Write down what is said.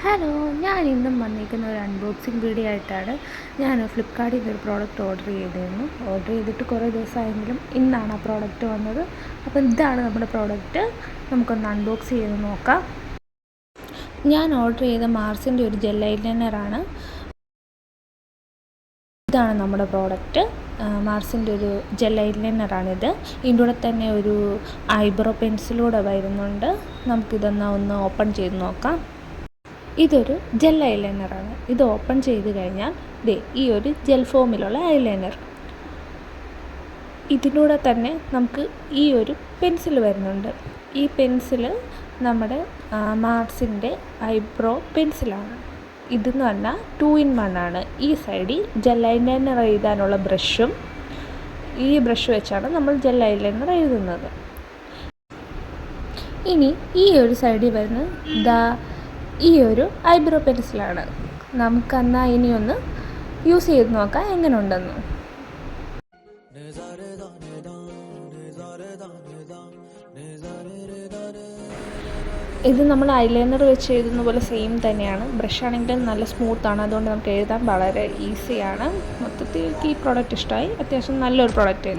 Hello, ഞാൻ ഇന്നും വന്നിരിക്കുന്ന ഒരു അൺബോക്സിങ് വീഡിയോ ആയിട്ടാണ്. ഞാൻ ഫ്ലിപ്പ്കാർട്ടിൽ നിന്ന് ഒരു പ്രോഡക്റ്റ് ഓർഡർ ചെയ്തിട്ട് കുറേ ദിവസമായെങ്കിലും ഇന്നാണ് ആ പ്രോഡക്റ്റ് വന്നത്. അപ്പോൾ ഇതാണ് നമ്മുടെ പ്രോഡക്റ്റ്. നമുക്കൊന്ന് അൺബോക്സ് ചെയ്ത് നോക്കാം. ഞാൻ ഓർഡർ ചെയ്ത മാർസിൻ്റെ ഒരു ജെൽ ഐലൈനറാണ്. ഇതാണ് നമ്മുടെ പ്രോഡക്റ്റ്. മാർസിൻ്റെ ഒരു ജെൽ ഐലൈനറാണിത്. ഇതിൻ്റെ കൂടെ തന്നെ ഒരു ഐബ്രോ പെൻസിലൂടെ വരുന്നുണ്ട്. നമുക്കിതൊന്ന് ഓപ്പൺ ചെയ്ത് നോക്കാം. ഇതൊരു ജെൽ ഐലൈനറാണ്. ഇത് ഓപ്പൺ ചെയ്ത് കഴിഞ്ഞാൽ ഈ ഒരു ജെൽ ഫോമിലുള്ള ഐലൈനർ. ഇതിലൂടെ തന്നെ നമുക്ക് ഈ ഒരു പെൻസിൽ വരുന്നുണ്ട്. ഈ പെൻസിൽ നമ്മുടെ മാർസിൻ്റെ ഐബ്രോ പെൻസിലാണ്. ഇതെന്ന് പറഞ്ഞാൽ 2 in 1 ആണ്. ഈ സൈഡിൽ ജെൽ ഐലൈനർ എഴുതാനുള്ള ബ്രഷും, ഈ ബ്രഷ് വെച്ചാണ് നമ്മൾ ജെൽ ഐലൈനർ എഴുതുന്നത്. ഇനി ഈ ഒരു സൈഡിൽ വരുന്നത് ഈ ഒരു ഐബ്രോ പെൻസിലാണ്. നമുക്കെന്നാൽ ഇനിയൊന്ന് യൂസ് ചെയ്ത് നോക്കാം എങ്ങനെ ഉണ്ടെന്ന്. ഇത് നമ്മൾ ഐലൈനർ വെച്ച് എഴുതുന്ന പോലെ സെയിം തന്നെയാണ്. ബ്രഷ് ആണെങ്കിലും നല്ല സ്മൂത്താണ്, അതുകൊണ്ട് നമുക്ക് എഴുതാൻ വളരെ ഈസിയാണ്. മൊത്തത്തിൽ ഈ പ്രോഡക്റ്റ് ഇഷ്ടമായി. അത്യാവശ്യം നല്ലൊരു പ്രോഡക്റ്റ്.